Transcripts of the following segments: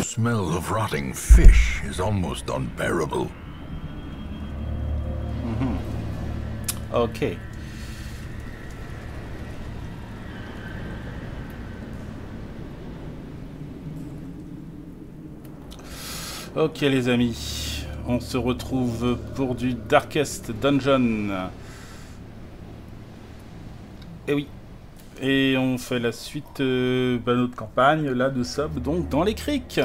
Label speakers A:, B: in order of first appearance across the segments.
A: smell of rotting fish is almost unbearable.
B: Ok. Ok les amis, on se retrouve pour du Darkest Dungeon. Et oui. Et on fait la suite de notre campagne. Là nous sommes donc dans les criques.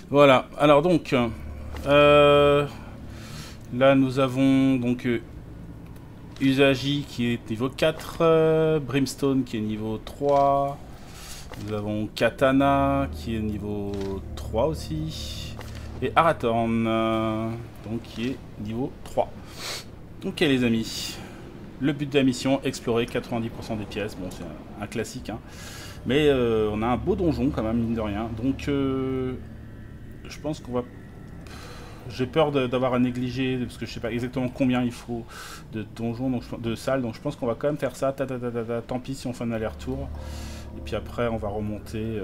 B: Voilà, alors donc là nous avons donc Usagi qui est niveau 4, Brimstone qui est niveau 3, nous avons Katana qui est niveau 3 aussi, et Arathorn donc qui est niveau 3. Ok les amis, le but de la mission, explorer 90% des pièces, bon c'est un classique hein. Mais on a un beau donjon quand même mine de rien, donc je pense qu'on va... J'ai peur d'avoir à négliger, parce que je sais pas exactement combien il faut de donjons, donc, de salles, donc je pense qu'on va quand même faire ça, tant pis si on fait un aller-retour. Et puis après on va remonter,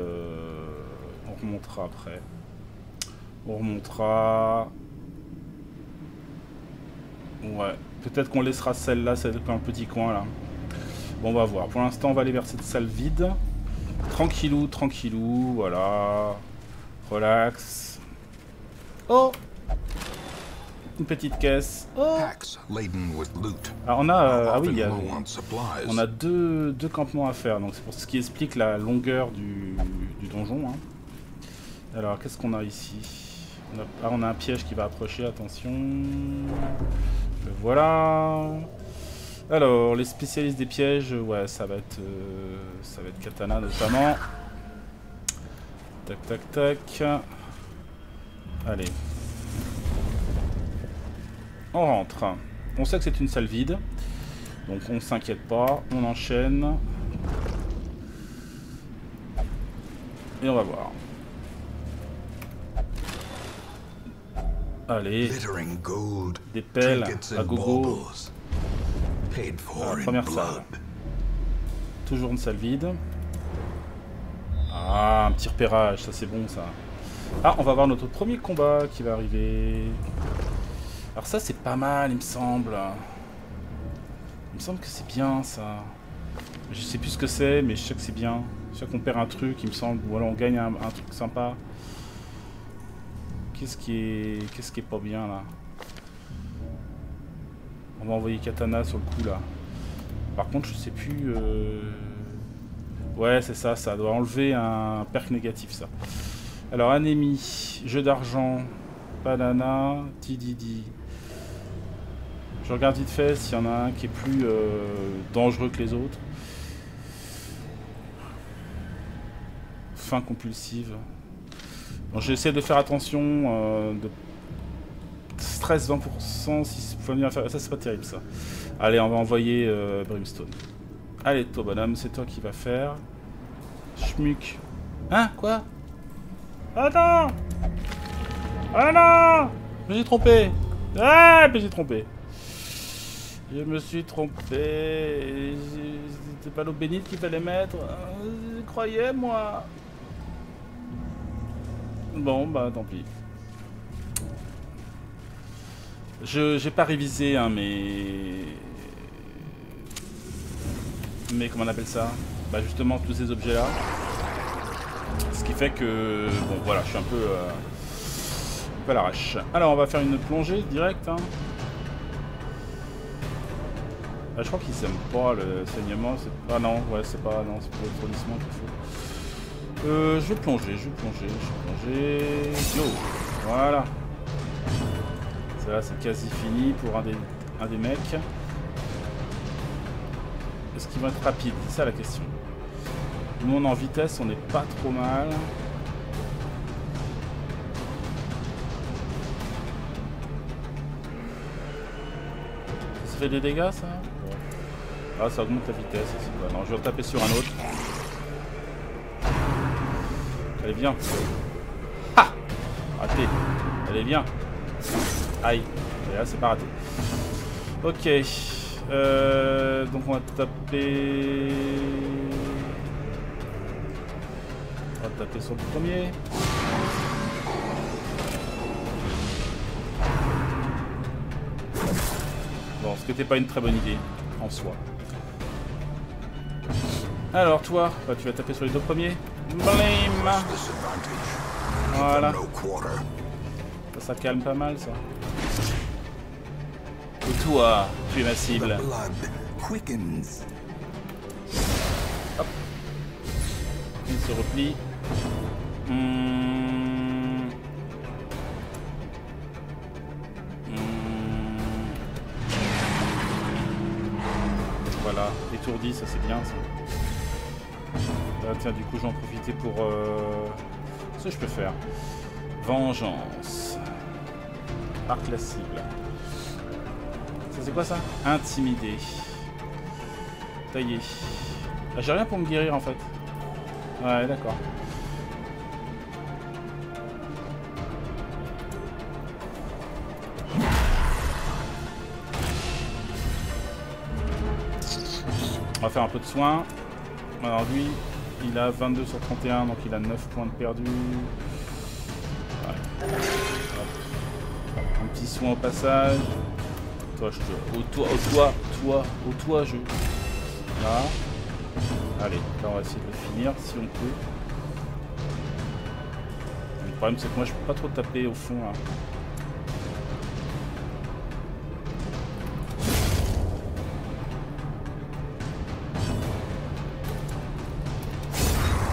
B: on remontera après. On remontera... Ouais, peut-être qu'on laissera celle-là, c'est un petit coin là. Bon on va voir, pour l'instant on va aller vers cette salle vide. Tranquillou, tranquillou, voilà. Relax. Oh! Une petite caisse. Oh! Ah, on a... ah oui, on a deux campements à faire, donc c'est pour ce qui explique la longueur du donjon. Hein. Alors, qu'est-ce qu'on a ici? On a un piège qui va approcher, attention. Le voilà. Alors, les spécialistes des pièges, ouais, ça va être Katana notamment. Tac, tac, tac. Allez. On rentre. On sait que c'est une salle vide. Donc on s'inquiète pas. On enchaîne. Et on va voir. Allez. Des pelles à gogo. Première salle. Toujours une salle vide. Ah, un petit repérage. Ça c'est bon ça. Ah, on va voir notre premier combat qui va arriver. Alors ça, c'est pas mal, il me semble. Il me semble que c'est bien, ça. Je sais plus ce que c'est, mais je sais que c'est bien. Je sais qu'on perd un truc, il me semble. Ou alors on gagne un truc sympa. Qu'est-ce qui est pas bien, là? On va envoyer Katana sur le coup, là. Par contre, je sais plus... Ouais, c'est ça, ça doit enlever un perk négatif, ça. Alors, anémie, jeu d'argent, banana, TDD. Je regarde vite fait s'il y en a un qui est plus dangereux que les autres. Faim compulsive. Bon, j'essaie de faire attention. De stress 20%, si faut venir faire... Ça, c'est pas terrible, ça. Allez, on va envoyer Brimstone. Allez, toi, bonhomme, c'est toi qui va faire. Schmuck. Hein? Quoi? Ah non! Ah non! Je me suis trompé! Ah, mais j'ai trompé! Je me suis trompé. C'était pas l'eau bénite qu'il fallait mettre. Je croyais, moi. Bon, bah tant pis. J'ai pas révisé, hein, mais comment on appelle ça? Bah justement, tous ces objets-là. Ce qui fait que... Bon, voilà, je suis un peu à l'arrache. Alors, on va faire une plongée directe, hein. Ah, je crois qu'ils s'aiment pas le saignement. Ah non, ouais, c'est pas... Non, c'est pour le refroidissement qu'il faut. Je vais plonger. Yo, voilà. Ça, c'est quasi fini pour un des mecs. Est-ce qu'il va être rapide? C'est ça la question. Nous, on est en vitesse, on n'est pas trop mal. Ça fait des dégâts, ça? Ah, ça augmente la vitesse. Non, je vais taper sur un autre. Allez, viens. Ah! Raté. Allez, viens. Aïe. Et là, c'est pas raté. Ok. Donc on va taper... On va taper sur le premier. Bon, ce qui n'était pas une très bonne idée, en soi. Alors toi, bah, tu vas taper sur les deux premiers. Blim. Voilà. Ça calme pas mal, ça. Et toi, tu es ma cible. Hop. Il se replie. Voilà, étourdi, ça c'est bien ça. Tiens, du coup, j'en profiter pour... Ce que je peux faire. Vengeance. Marque la cible. Ça c'est quoi ça? Intimider. Tailler. Ah, j'ai rien pour me guérir en fait. Ouais, d'accord. On va faire un peu de soin. Alors lui, il a 22 sur 31, donc il a 9 points de perdu. Ouais. Un petit soin au passage. Toi, je te... Au toit, je... Là. Allez, là on va essayer de le finir si on peut. Le problème c'est que moi je peux pas trop taper au fond là.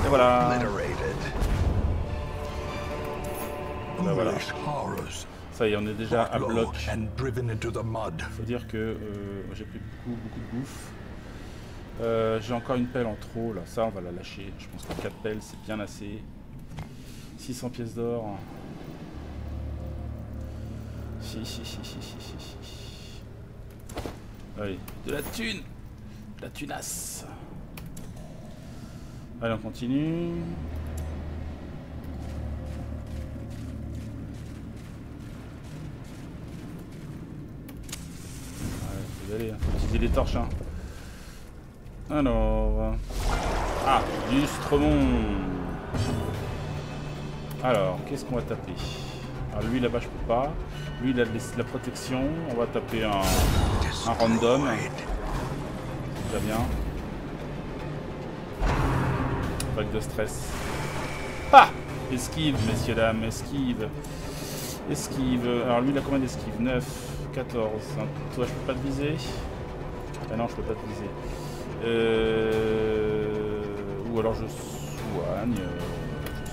B: Et voilà. Ben voilà. Ça y est, on est déjà à bloc. Faut dire que j'ai pris beaucoup de bouffe. J'ai encore une pelle en trop là, ça on va la lâcher. Je pense que 4 pelles c'est bien assez. 600 pièces d'or. Allez, de la thune. De la tunasse. Allez, on continue. Allez, faut y aller, faut utiliser les torches hein. Alors... Ah, Lustremont. Alors, qu'est-ce qu'on va taper? Alors lui là-bas je peux pas. Lui il a de la protection. On va taper un random. C'est déjà bien. Vague de stress. Ah! Esquive, messieurs dames, esquive. Esquive. Alors lui il a combien d'esquive? 9, 14. Toi je peux pas te viser. Ah non je peux pas te viser. Ou alors je soigne.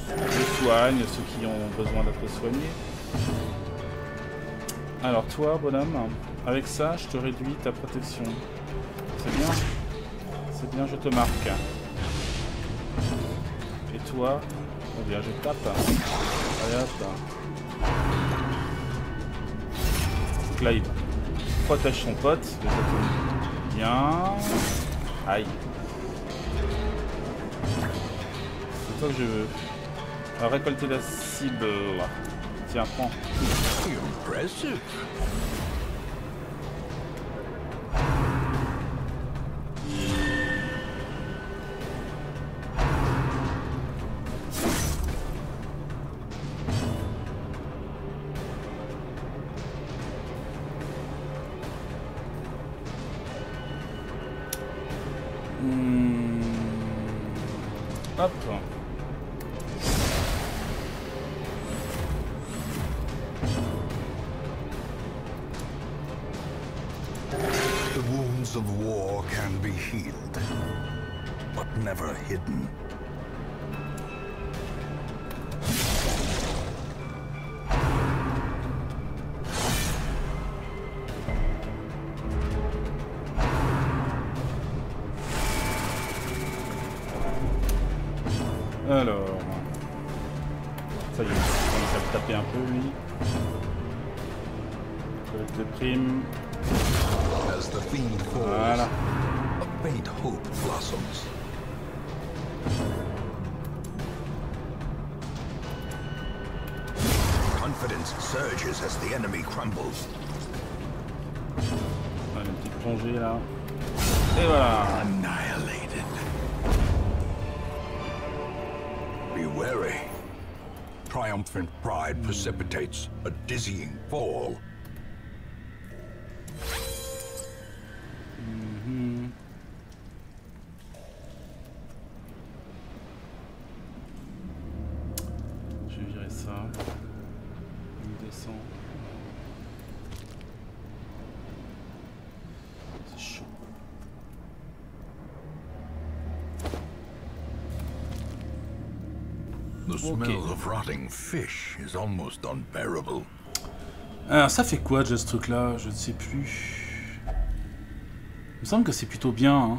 B: Je soigne ceux qui ont besoin d'être soignés. Alors toi, bonhomme, avec ça, je te réduis ta protection. C'est bien. C'est bien, je te marque. Et toi, eh bien, je tape. Allez hop là. Donc là, il protège son pote. Bien. Aïe. C'est toi que je veux. On va récolter la cible. Tiens, prends.
A: Impressive.
B: Hop.
A: The wounds of war can be healed, but never hidden.
B: Alors, ça y est, on commence à le taper un peu lui. Collecte de primes.
A: As the fiend falls,
B: Voilà.
A: a faint hope blossoms. Confidence Evidence surges as the enemy crumbles.
B: Allez, une petite plongée là. Et voilà.
A: Annihilated. Be wary. Triumphant pride precipitates a dizzying fall.
B: Je vais virer ça. On descend. C'est chaud.
A: The smell of rotting fish is almost unbearable.
B: Alors ça fait quoi déjà ce truc là? Je ne sais plus. Il me semble que c'est plutôt bien. Hein.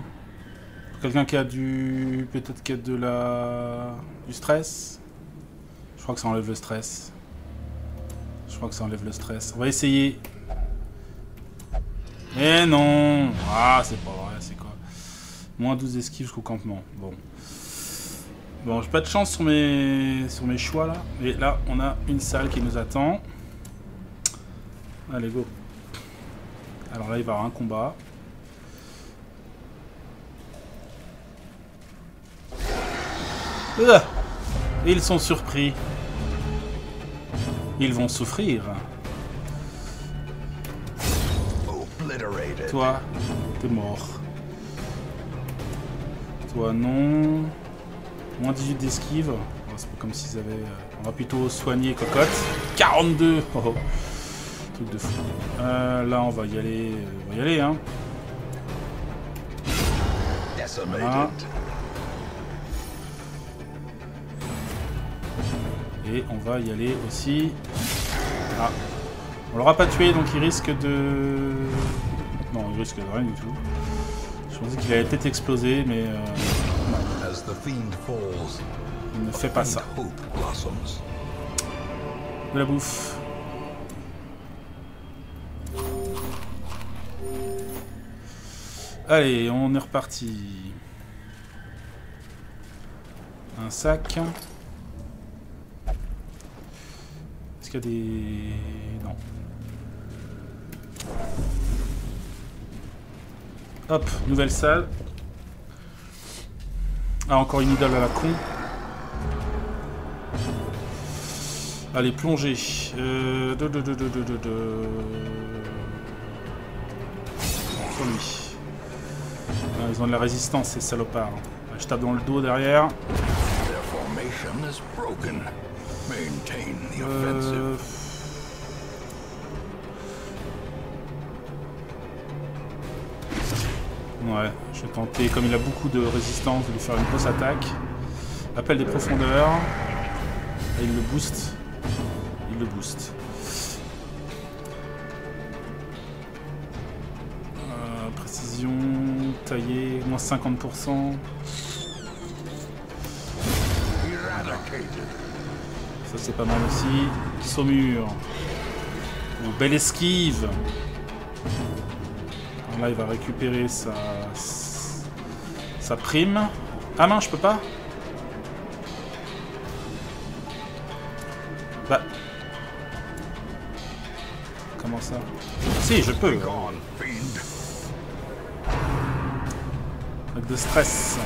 B: Pour quelqu'un qui a du... peut-être qui a de la... du stress. Je crois que ça enlève le stress. Je crois que ça enlève le stress. On va essayer. Eh non! Ah c'est pas vrai, c'est quoi? Moins 12 esquives jusqu'au campement. Bon. Bon, j'ai pas de chance sur mes choix là. Et là, on a une salle qui nous attend. Allez, go. Alors là, il va y avoir un combat. Ils sont surpris. Ils vont souffrir. Toi, t'es mort. Toi, non. Moins 18 d'esquive. Oh, c'est pas comme s'ils avaient... on va plutôt soigner Cocotte. 42 oh. Truc de fou. Là, on va y aller. On va y aller, hein. Voilà. Et on va y aller aussi. Ah. On l'aura pas tué, donc il risque de... Non, il risque de rien du tout. Je pensais qu'il allait peut-être exploser, mais... non. Il ne fait pas ça. De la bouffe. Allez, on est reparti. Un sac. Est-ce qu'il y a des... Non. Hop, nouvelle salle. Ah, encore une idole à la con. Allez, plongée. Sur lui. Ah, ils ont de la résistance, ces salopards. Je tape dans le dos derrière. Ouais, je vais tenter, comme il a beaucoup de résistance, de lui faire une grosse attaque. Appel des profondeurs. Et il le booste. Il le booste. Précision, taillé, moins 50%. Ça c'est pas mal aussi. Saumure. Oh, belle esquive. Alors là il va récupérer sa prime. Ah mince, je peux pas. Bah. Comment ça? Si, je peux. Avec de stress.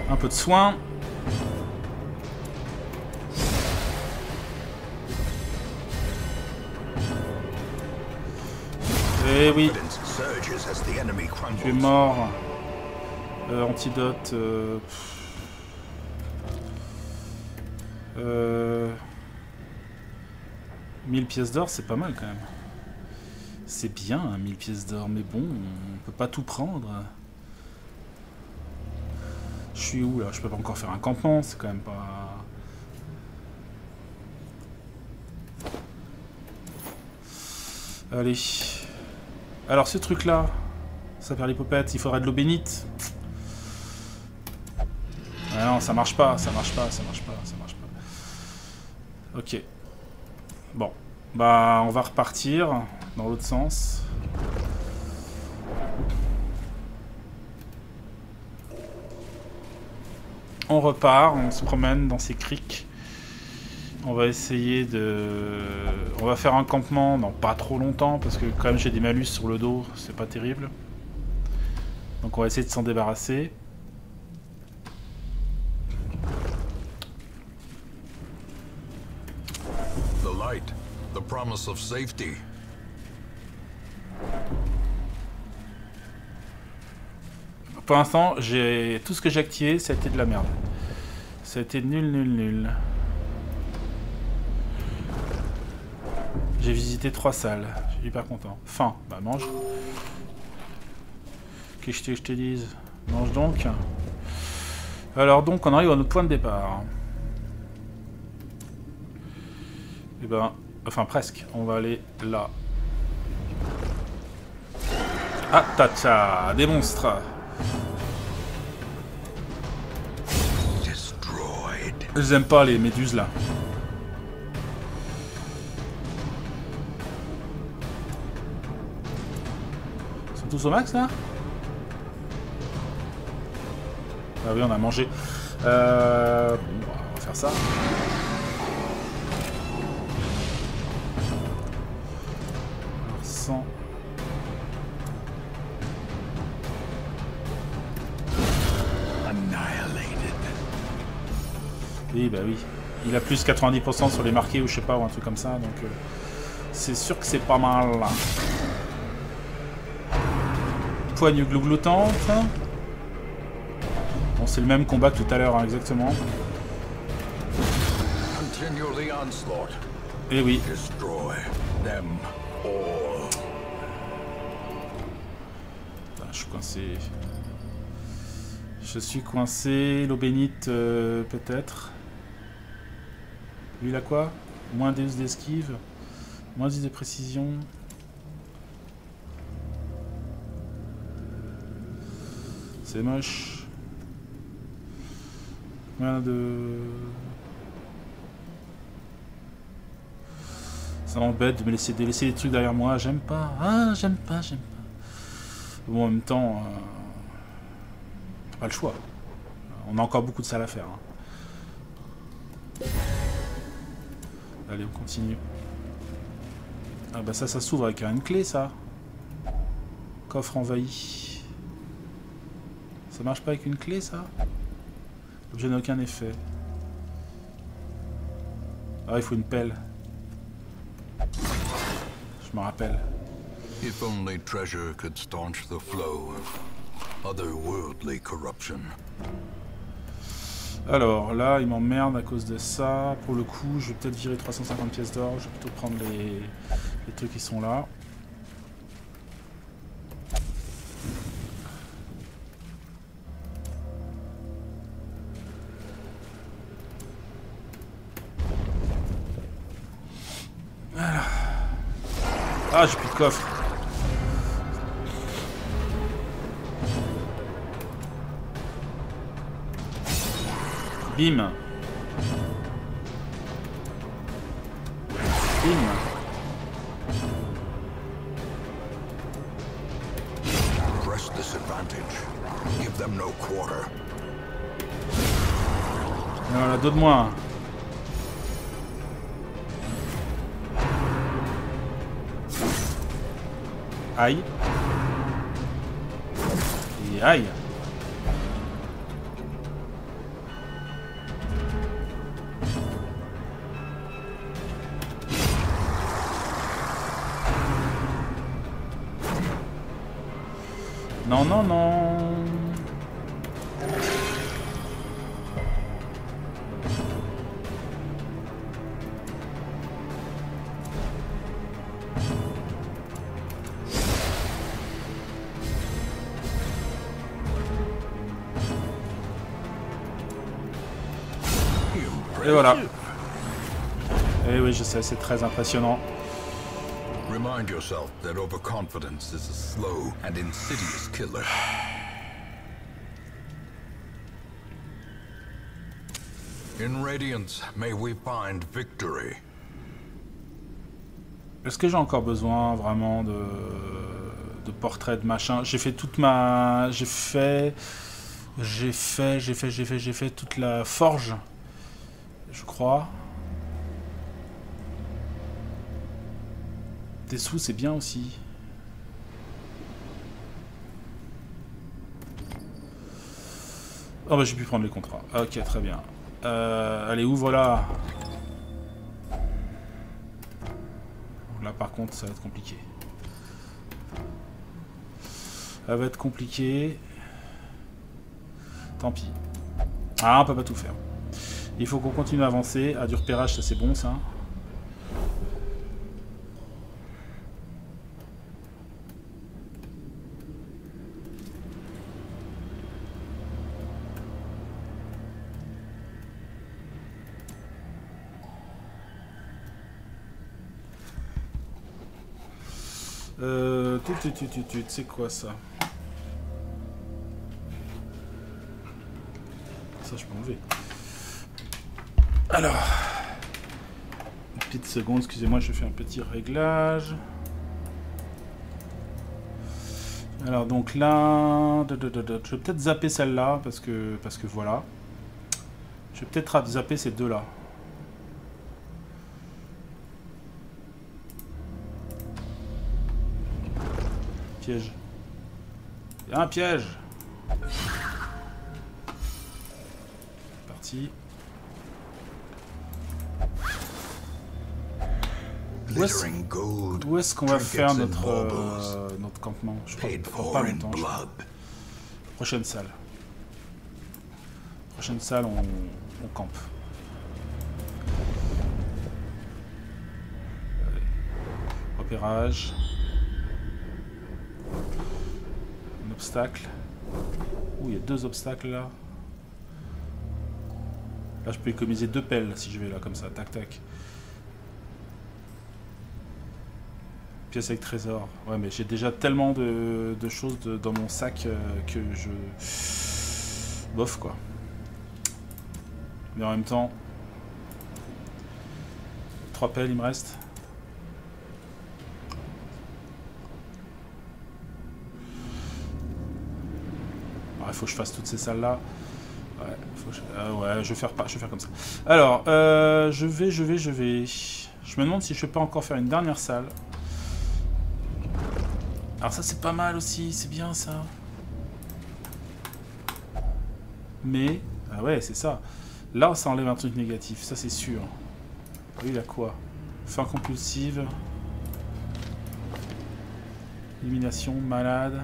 B: Un peu de soin. Eh oui. Tu es mort. Antidote. 1000 pièces d'or, c'est pas mal quand même. C'est bien, 1000 pièces d'or, mais bon, on peut pas tout prendre. Je suis où là? Je peux pas encore faire un campement, c'est quand même pas... Allez. Alors ce truc là, ça perd les popettes, il faudrait de l'eau bénite. Ah non, ça marche pas, ça marche pas, ça marche pas, ça marche pas. Ok. Bon. Bah, on va repartir dans l'autre sens. On repart, on se promène dans ces criques. On va essayer de... On va faire un campement dans pas trop longtemps, parce que quand même j'ai des malus sur le dos, c'est pas terrible. Donc on va essayer de s'en débarrasser.
A: The light, the promise of safety.
B: Pour l'instant, j'ai tout ce que j'ai activé, ça a été de la merde. Ça a été nul. J'ai visité 3 salles. Je suis hyper content. Faim, bah mange. Qu'est-ce que je te dise? Mange donc. Alors donc, on arrive à notre point de départ. Et ben, enfin presque. On va aller là. Ah, tacha, des monstres. J'aime pas les méduses là. Ils sont tous au max là? Ah oui, on a mangé. Bon, on va faire ça. Alors 100. Oui, bah oui. Il a plus 90% sur les marqués ou je sais pas, ou un truc comme ça, donc c'est sûr que c'est pas mal. Poigne gloutante. Bon, c'est le même combat que tout à l'heure, hein, exactement. Et oui. Putain, je suis coincé. Je suis coincé. L'eau bénite, peut-être. Lui, il a quoi? Moins 12 d'esquive, moins 10 de précision. C'est moche. Combien de... Ça m'embête de me laisser délaisser les trucs derrière moi. J'aime pas. Ah, j'aime pas. Bon, en même temps... pas le choix. On a encore beaucoup de salles à faire. Hein. Allez, on continue. Ah bah ça s'ouvre avec une clé, ça. Coffre envahi. Ça marche pas avec une clé, ça? L'objet n'a aucun effet. Ah, il faut une pelle. Je me rappelle.
A: If only treasure could staunch the flow of otherworldly corruption.
B: Alors là, il m'emmerde à cause de ça. Pour le coup, je vais peut-être virer 350 pièces d'or. Je vais plutôt prendre les trucs qui sont là. Voilà. Ah, j'ai plus de coffre. Bim. Bim.
A: Press this advantage. Give them no quarter.
B: Voilà, deux de moins. Aïe. Et aïe. Non, non, non. Et voilà. Et oui, je sais, c'est très impressionnant.
A: Remind yourself that overconfidence is a slow and insidious killer. In Radiance, may we find victory.
B: Est-ce que j'ai encore besoin vraiment de portraits de machin? J'ai fait toute ma... J'ai fait J'ai fait toute la forge, je crois. Des sous, c'est bien aussi. Oh bah j'ai pu prendre les contrats. Ok, très bien. Allez, ouvre là. Là par contre, ça va être compliqué. Ça va être compliqué. Tant pis. Ah, on peut pas tout faire. Il faut qu'on continue à avancer. Ah, du repérage, ça c'est bon ça. C'est quoi ça? Ça je peux enlever. Alors, une petite seconde, excusez-moi, je fais un petit réglage. Alors donc là, je vais peut-être zapper celle-là parce que voilà. Je vais peut-être zapper ces deux-là. Piège. Il y a un piège. Parti. Où est-ce qu'on va faire notre campement? Je crois pas longtemps. Prochaine salle. Prochaine salle, on campe. Allez. Repérage. Un obstacle. Ouh, il y a deux obstacles là. Là, je peux économiser 2 pelles si je vais là, comme ça. Tac, tac. Pièce avec trésor. Ouais, mais j'ai déjà tellement de choses dans mon sac que je... Bof, quoi. Mais en même temps... 3 pelles, il me reste. Alors, il faut que je fasse toutes ces salles-là. Ouais, ouais, je vais faire comme ça. Alors, je vais... Je me demande si je peux pas encore faire une dernière salle. Alors ça c'est pas mal aussi, c'est bien ça. Mais, ah ouais c'est ça. Là ça enlève un truc négatif, ça c'est sûr. Oui, il y a quoi? Fin compulsive. Élimination, malade.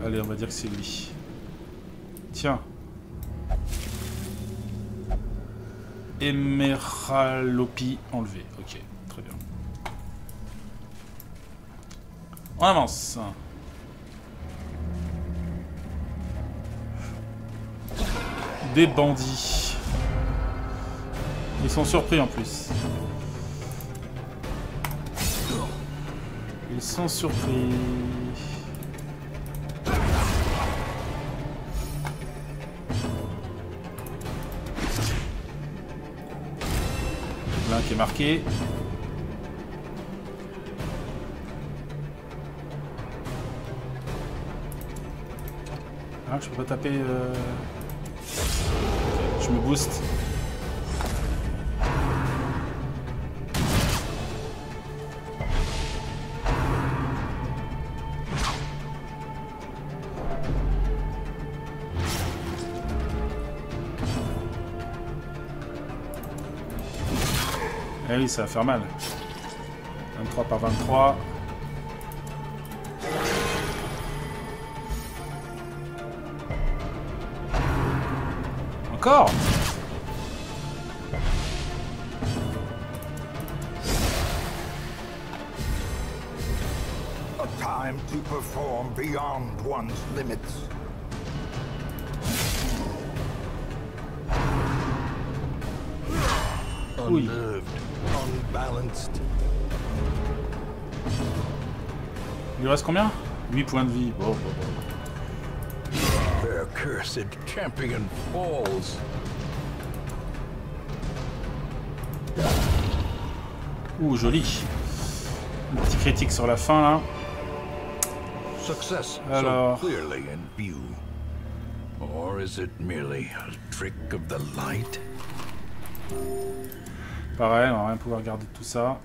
B: Allez, on va dire que c'est lui. Tiens. Émeralopie enlevé. Ok, très bien. On avance. Des bandits. Ils sont surpris en plus. Ils sont surpris. Qui est marqué. Ah, je peux pas taper. Je me booste. Eh oui, ça va faire mal. 23 par 23. Encore?
A: A time to perform beyond one's limits.
B: Oui.
A: Unbalanced.
B: Il lui reste combien? 8 points de vie. Oh, oh, oh.
A: Their cursed champion falls.
B: Ouh, joli. Un petit critique sur la fin là.
A: Success
B: Alors.
A: so clearly in view. Or is it merely a trick of the light?
B: Pareil, on va rien pouvoir garder tout ça.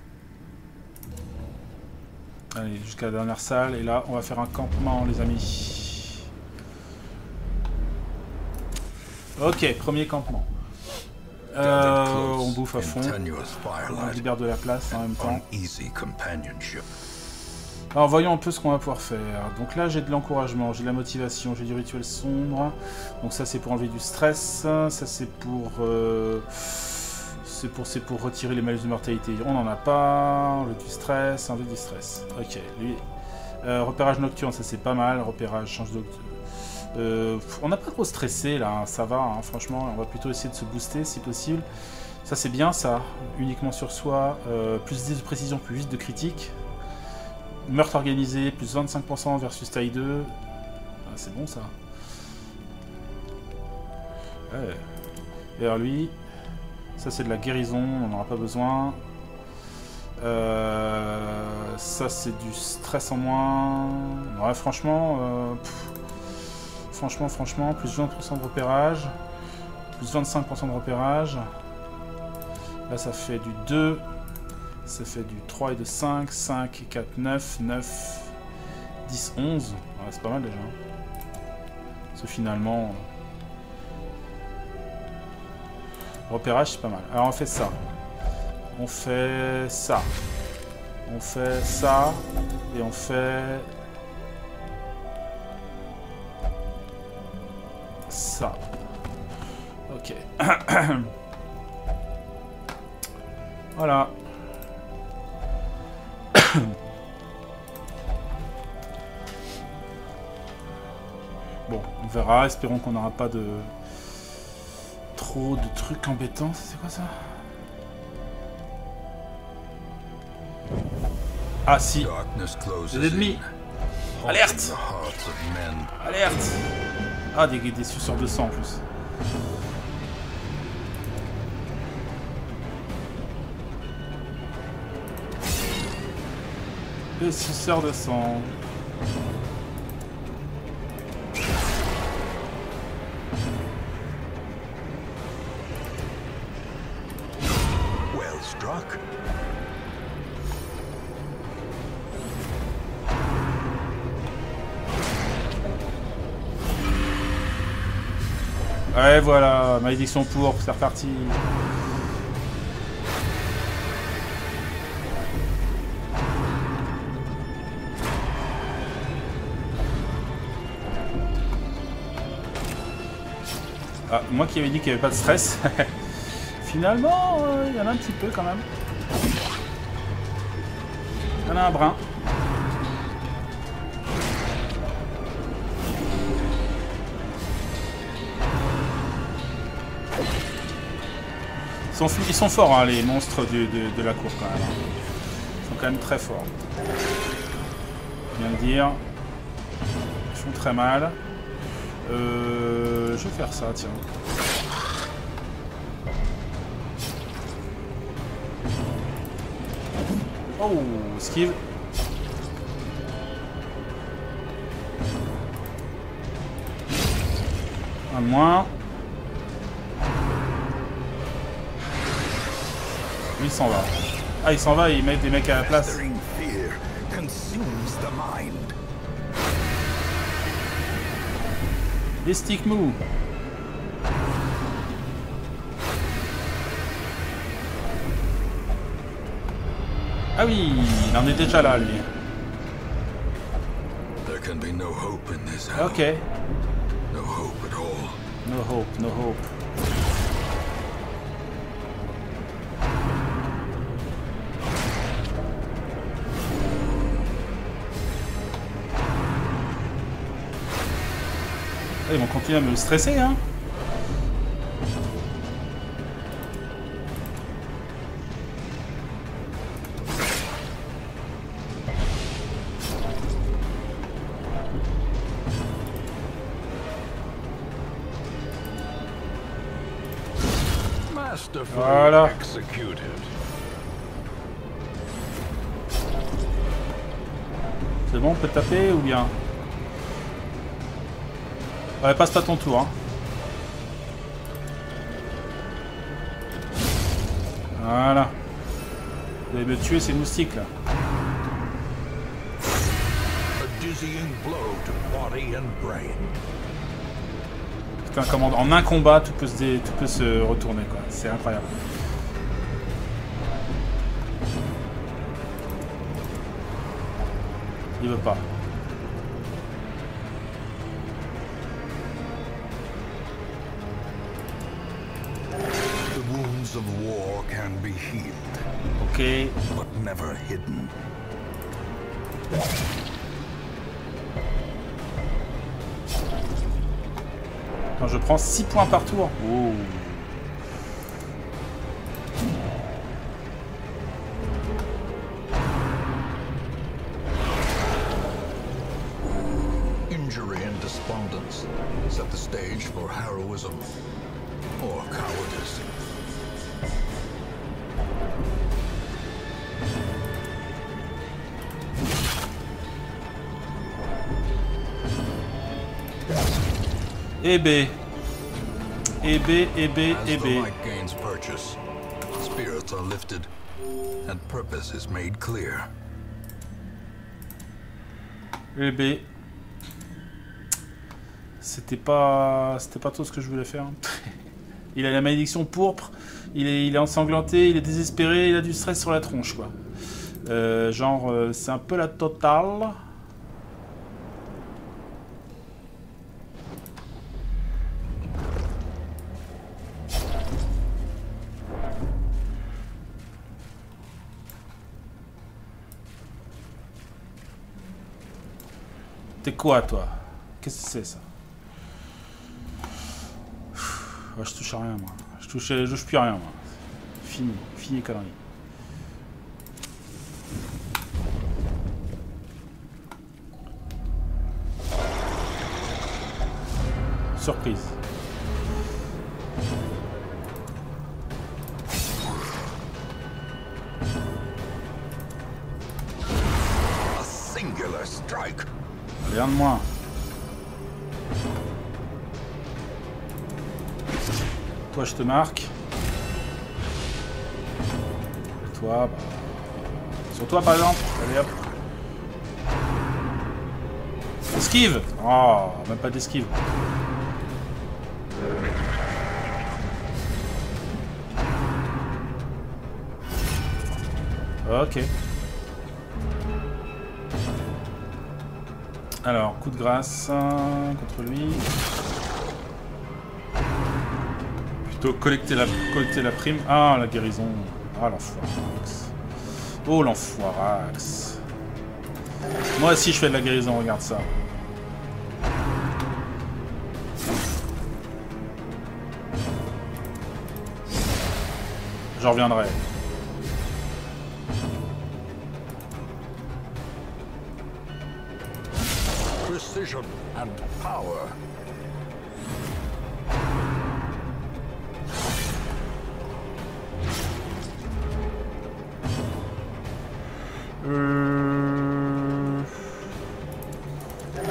B: Allez, jusqu'à la dernière salle. Et là, on va faire un campement, les amis. Ok, premier campement. On bouffe à fond. On libère de la place en même temps. Alors voyons un peu ce qu'on va pouvoir faire. Donc là j'ai de l'encouragement, j'ai de la motivation, j'ai du rituel sombre. Donc ça c'est pour enlever du stress. Ça c'est pour retirer les malus de mortalité. On n'en a pas. Enlever du stress, enlever du stress. Ok, lui. Repérage nocturne, ça c'est pas mal. Repérage change de... on n'a pas trop stressé là, ça va, hein, franchement, on va plutôt essayer de se booster si possible. Ça c'est bien ça, uniquement sur soi, plus 10 de précision, plus 8 de critique. Meurtre organisé, plus 25% versus taille 2. Ah, c'est bon ça. Ouais. Et alors lui, ça c'est de la guérison, on n'en aura pas besoin. Ça c'est du stress en moins. Ouais, franchement... Franchement, plus 20% de repérage, plus 25% de repérage. Là, ça fait du 2, ça fait du 3 et de 5, 5 et 4, 9, 9, 10, 11. Ouais, c'est pas mal déjà. Parce que finalement, repérage, c'est pas mal. Alors, on fait ça. On fait ça. On fait ça. Et on fait... ça. Ok. Voilà. Bon, on verra. Espérons qu'on n'aura pas de... trop de trucs embêtants. C'est quoi ça? Ah si. Des ennemis. Alerte. Alerte. Ah, des suceurs de sang en plus. Des suceurs de sang.
A: Well struck.
B: Ouais, voilà, malédiction pour, c'est reparti. Ah, moi qui avais dit qu'il n'y avait pas de stress. Finalement, il y en a un petit peu quand même. Il y en a un brin. Ils sont forts, hein, les monstres de la cour, quand même. Ils sont quand même très forts. Bien le dire. Ils font très mal. Je vais faire ça, tiens. Oh, esquive. Un de moins. Il s'en va. Ah, il s'en va et il met des mecs à la place. Les sticks mous. Ah oui, il en est déjà là, lui. Ok. No hope, no hope. Ils vont continuer à me stresser, hein. Voilà. C'est bon, on peut taper ou bien? Ouais, passe pas ton tour. Hein. Voilà. Vous allez me tuer ces moustiques là. Putain, comment en un combat tout peut se retourner quoi. C'est incroyable. Il veut pas.
A: The wounds of war can be healed,
B: Ok.
A: but never hidden.
B: Attends, je prends 6 points par tour. Oh.
A: Injury and despondence set the stage for heroism or cowardice.
B: Et B. Et B, et B, et
A: As the
B: B.
A: light gains purchase, spirits are lifted, and purpose is made clear.
B: Et B. C'était pas tout ce que je voulais faire. Il a la malédiction pourpre, il est ensanglanté, il est désespéré, il a du stress sur la tronche quoi. C'est un peu la totale. T'es quoi toi? Qu'est-ce que c'est ça? Ouais, je touche à rien moi. Je touche plus à rien moi. Fini les conneries. Surprise.
A: A singular strike.
B: Rien de moins. Toi, je te marque. Et toi, bah... Sur toi, par exemple. Allez, hop. Esquive. Oh, même pas d'esquive. Ok. Alors, coup de grâce contre lui. Plutôt collecter la prime. Ah, la guérison. Ah, l'enfoirax. Oh, l'enfoirax. Moi aussi, je fais de la guérison, regarde ça. Je reviendrai.
A: Precision and power.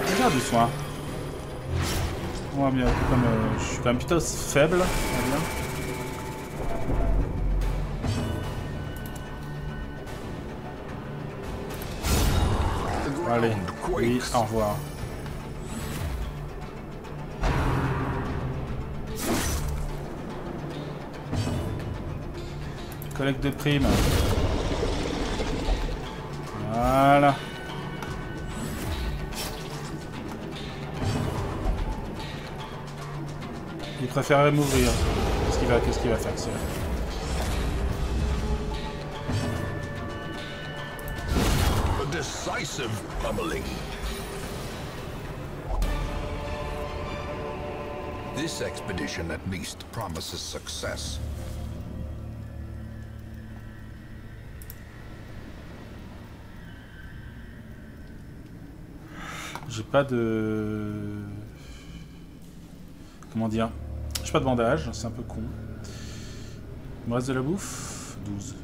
B: Regarde du soin. On va bien, comme je suis quand même plutôt faible. Allez, oui, au revoir. Collecte de primes. Voilà. Il préférerait m'ouvrir. Qu'est-ce qu'il va faire, ça?
A: Decisive pummeling. This expedition at least promises success.
B: J'ai pas de... Comment dire? J'ai pas de bandage, c'est un peu con. Il me reste de la bouffe? 12.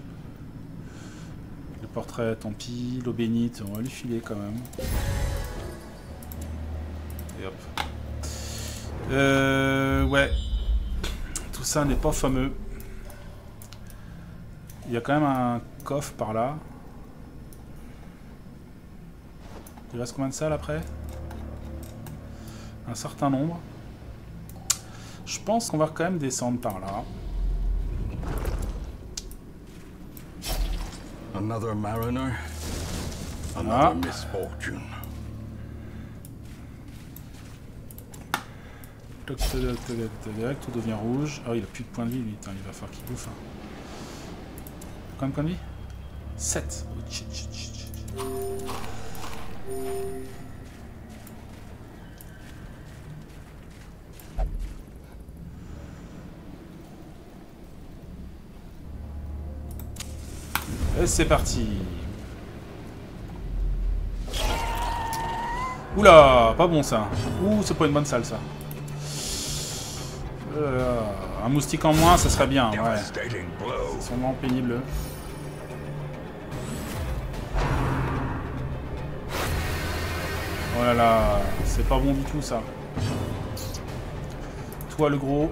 B: Le portrait, tant pis. L'eau bénite, on va lui filer quand même. Et hop. Ouais. Tout ça n'est pas fameux. Il y a quand même un coffre par là. Il reste combien de salles après? Un certain nombre. Je pense qu'on va quand même descendre par là.
A: Another mariner.
B: Voilà.
A: Another misfortune.
B: Toc, toc, toc, toc, toc, tout devient rouge. Ah, il a plus de points de vie, lui. Putain, il va falloir qu'il bouffe. Hein. Combien de points de vie? 7. Oh, shit, shit, shit, shit. Et c'est parti. Oula, pas bon ça. Ouh, c'est pas une bonne salle ça. Un moustique en moins, ça serait bien. Ouais. C'est sûrement pénible. Oh là là, c'est pas bon du tout ça. Toi le gros,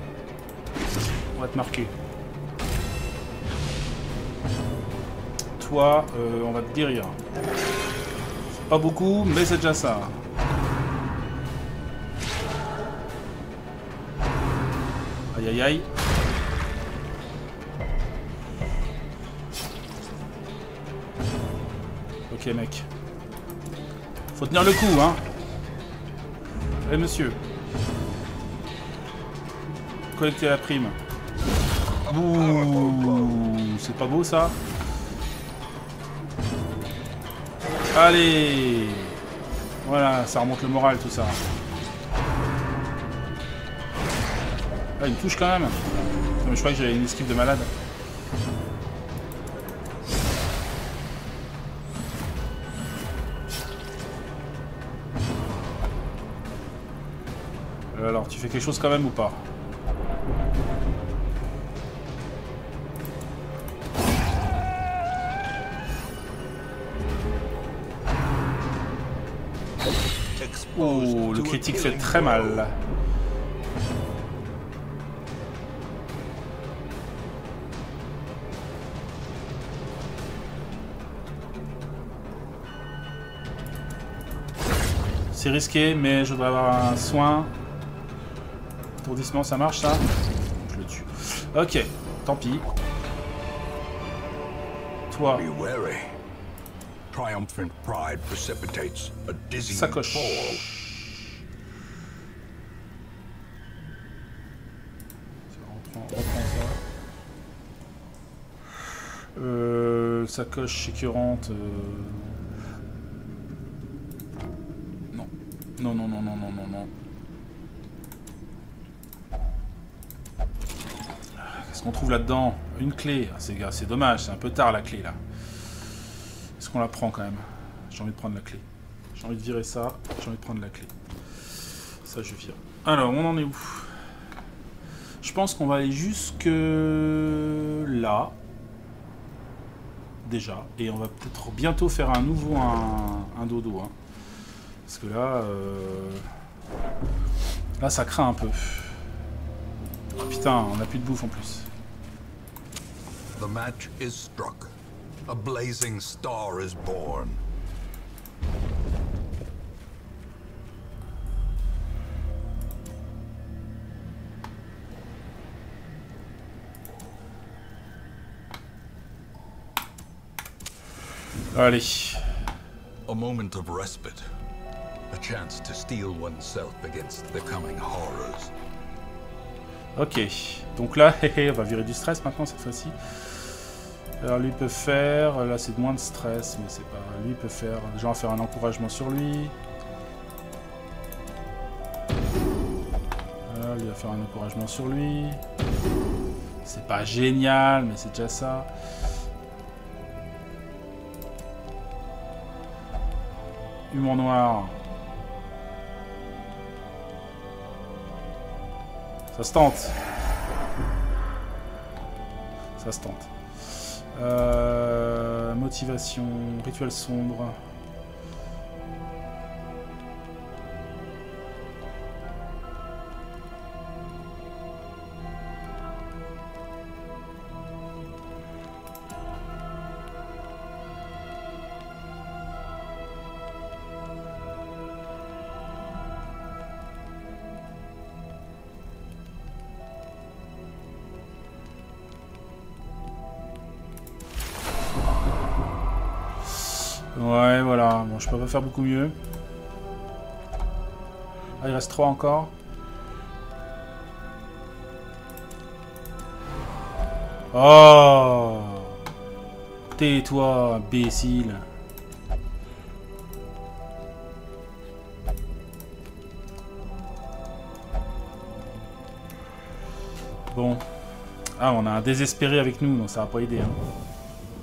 B: on va te marquer. Toi, on va te guérir. C'est pas beaucoup, mais c'est déjà ça. Aïe aïe aïe. Ok mec. Faut tenir le coup, hein. Allez monsieur. Collecter la prime. Ouh, c'est pas beau ça. Allez. Voilà, ça remonte le moral tout ça. Ah, il me touche quand même. Non, mais je crois que j'avais une esquive de malade. Alors, tu fais quelque chose quand même ou pas? Oh, le critique fait très mal. C'est risqué, mais je dois avoir un soin. Étourdissement, ça marche ça? Je le tue. Ok, tant pis. Toi.
A: Triumphant pride precipitates a dizzying
B: Sacoche.
A: fall.
B: Reprends ça. Sacoche sécurante. Non. Non, non, non, non, non, non, non. Qu'est-ce qu'on trouve là-dedans? Une clé. Ah, c'est dommage, c'est un peu tard la clé là. Est-ce qu'on la prend quand même? J'ai envie de prendre la clé. J'ai envie de virer ça. J'ai envie de prendre la clé. Ça, je vire. Alors, on en est où? Je pense qu'on va aller jusque là. Déjà. Et on va peut-être bientôt faire un nouveau un dodo. Hein. Parce que là... Là, ça craint un peu. Oh, putain, on n'a plus de bouffe en plus.
A: The match is struck. A blazing star is born.
B: Allez.
A: A moment of respite. A chance to steel oneself against the coming horrors.
B: Ok. Donc là, on va virer du stress maintenant cette fois-ci. Alors lui peut faire, là c'est moins de stress, mais c'est pas... Lui peut faire, déjà on va faire un encouragement sur lui. Là, lui va faire un encouragement sur lui. C'est pas génial, mais c'est déjà ça. Humour noir. Ça se tente. Ça se tente. Motivation, rituel sombre. Ouais, voilà. Bon, je peux pas faire beaucoup mieux. Ah, il reste 3 encore. Oh! Tais-toi, imbécile. Bon. Ah, on a un désespéré avec nous, donc ça va pas aider. Hein.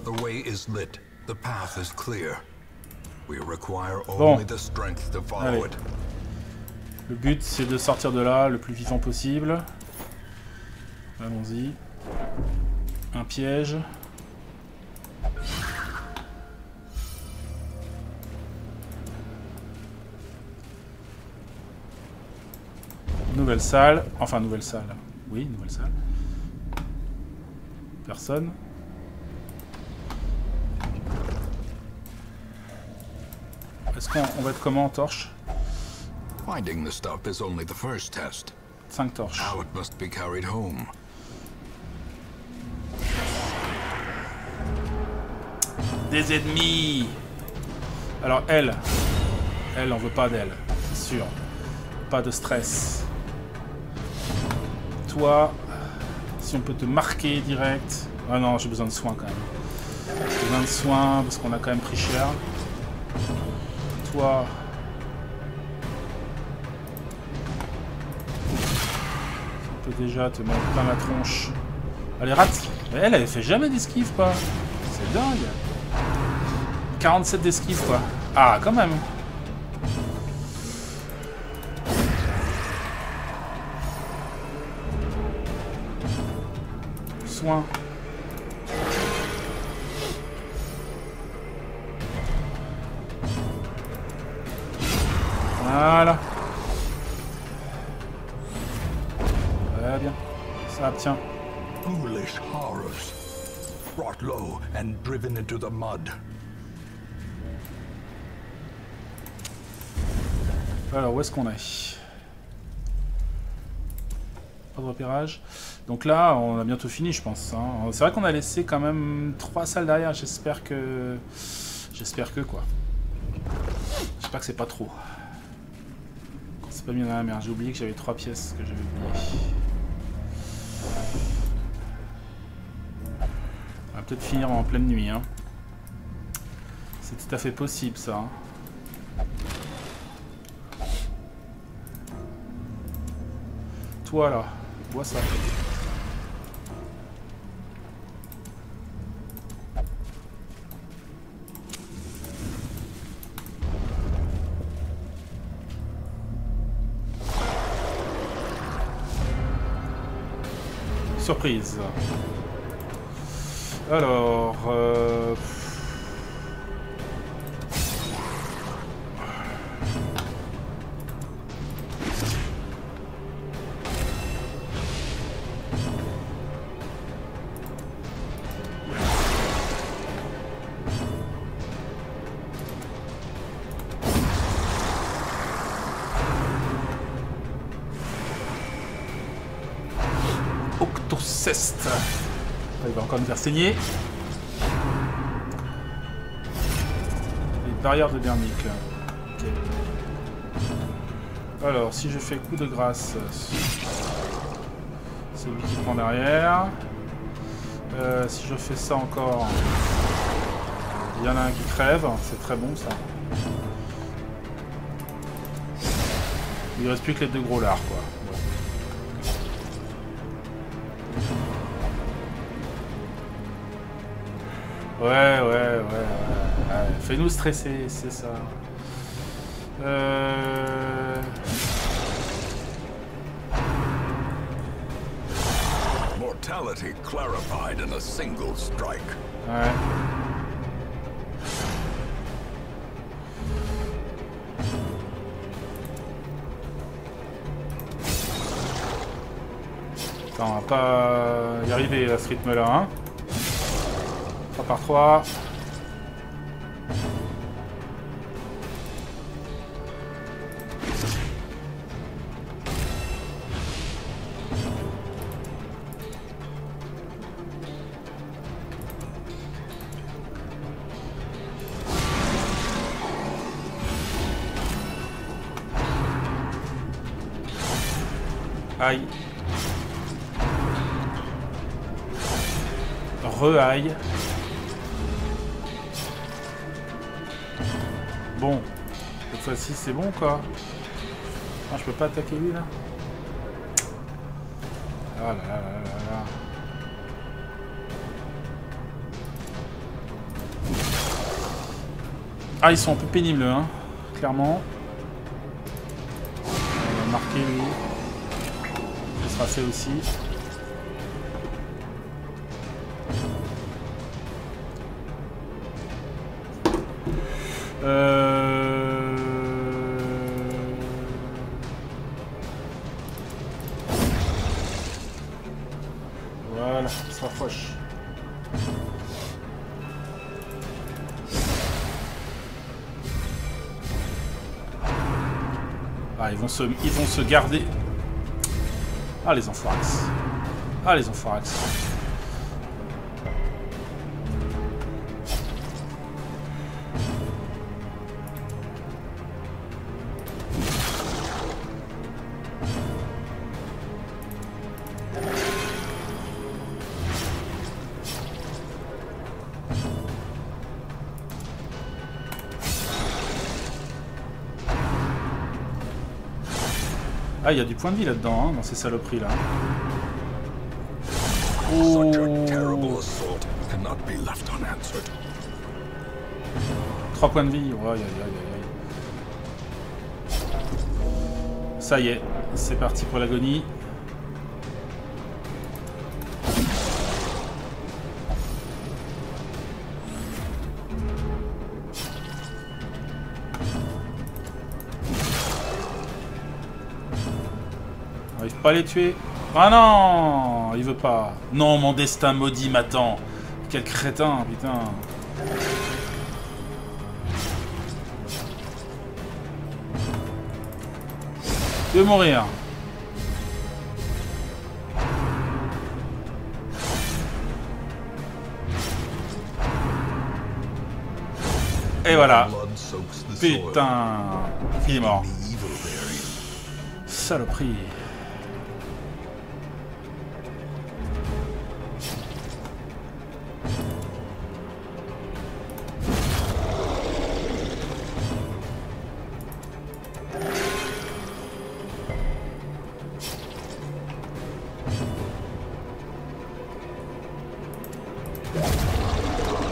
A: The way is lit. The path is clear. We require only the strength to follow it.
B: Le but, c'est de sortir de là le plus vivant possible. Allons-y. Un piège. Nouvelle salle. Enfin, nouvelle salle. Oui, nouvelle salle. Personne. Est-ce qu'on va être comment en torche?
A: Finding the stuff is only the first test.
B: 5 torches.
A: Now it must be carried home.
B: Des ennemis. Alors elle, on veut pas d'elle, c'est sûr. Pas de stress. Toi, si on peut te marquer direct. Ah non, j'ai besoin de soins quand même. J'ai besoin de soins parce qu'on a quand même pris cher. Toi. On peut déjà te mettre plein la tronche. Allez, rate. Mais elle fait jamais d'esquive quoi. C'est dingue. 47 d'esquive quoi. Ah, quand même. Soin. Voilà. Très bien. Ça obtient.
A: Foolish horrors. Brought low and driven into the mud.
B: Alors, où est-ce qu'on est? Pas de repérage. Donc là, on a bientôt fini, je pense. Hein. C'est vrai qu'on a laissé quand même 3 salles derrière. J'espère que... quoi. J'espère que c'est pas trop. C'est pas mis dans la merde. J'ai oublié que j'avais 3 pièces que j'avais oubliées. On va peut-être finir en pleine nuit. Hein. C'est tout à fait possible, ça. Hein. Toi, là. Bois ça. Surprise. Alors... Octoceste. Il va encore nous faire saigner. Les barrières de Bernic. Okay. Alors, si je fais coup de grâce, c'est lui qui prend derrière. Si je fais ça encore, il y en a un qui crève. C'est très bon ça. Il reste plus que les 2 gros lards, quoi. Ouais. Fais-nous stresser, c'est ça.
A: Mortality clarified in a single strike.
B: Ouais. Attends, on va pas y arriver à ce rythme-là, hein. 3 par 3. Aïe. Re-aïe. Bon. Cette fois-ci, c'est bon, quoi. Ah, je peux pas attaquer lui, là. Ah là là là là là. Ah, ils sont un peu pénibles, hein. Clairement. On va marquer lui. Ce sera fait aussi. Voilà, ça se rapproche. Ah, ils vont se garder. Ah, les enfoirax. Ah, les enfoirax. Ah, il y a du point de vie là-dedans, hein, dans ces saloperies là. Oh. 3 points de vie. Oh, aïe, aïe, aïe, aïe. Ça y est, c'est parti pour l'agonie. J'arrive pas à les tuer. Ah non, il veut pas. Non, mon destin maudit m'attend. Quel crétin, putain. Je vais mourir. Et voilà. Putain. Il est mort. Saloperie.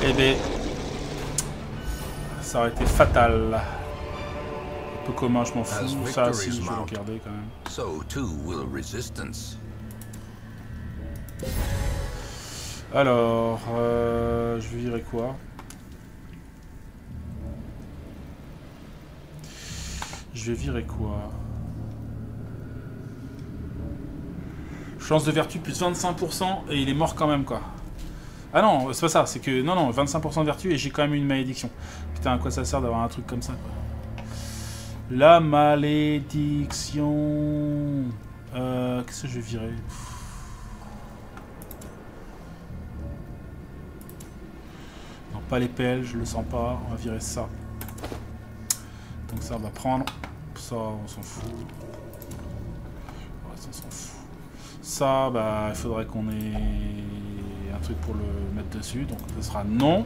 B: Eh bien, ça aurait été fatal. Un peu commun, je m'en fous. Ça, si, je vais le garder quand même. Alors, je vais virer quoi? Je vais virer quoi? Chance de vertu plus 25% et il est mort quand même, quoi. Ah non, c'est pas ça, c'est que... Non, non, 25% de vertu et j'ai quand même une malédiction. Putain, à quoi ça sert d'avoir un truc comme ça, quoi. La malédiction... Qu'est-ce que je vais virer? Non, pas les pelles, je le sens pas. On va virer ça. Donc ça, on va prendre... Ça, on s'en fout. Ouais, ça, on s'en fout. Ça, bah, il faudrait qu'on ait... un truc pour le mettre dessus, donc ce sera non.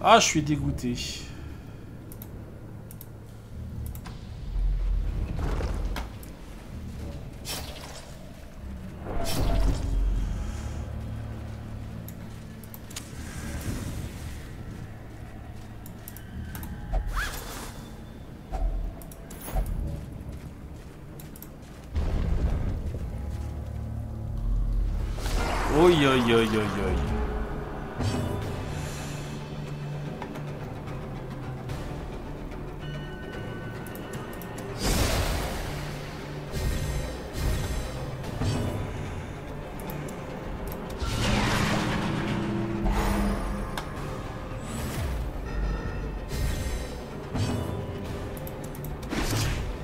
B: Ah, je suis dégoûté. Oi, oi, oi, oi, oi.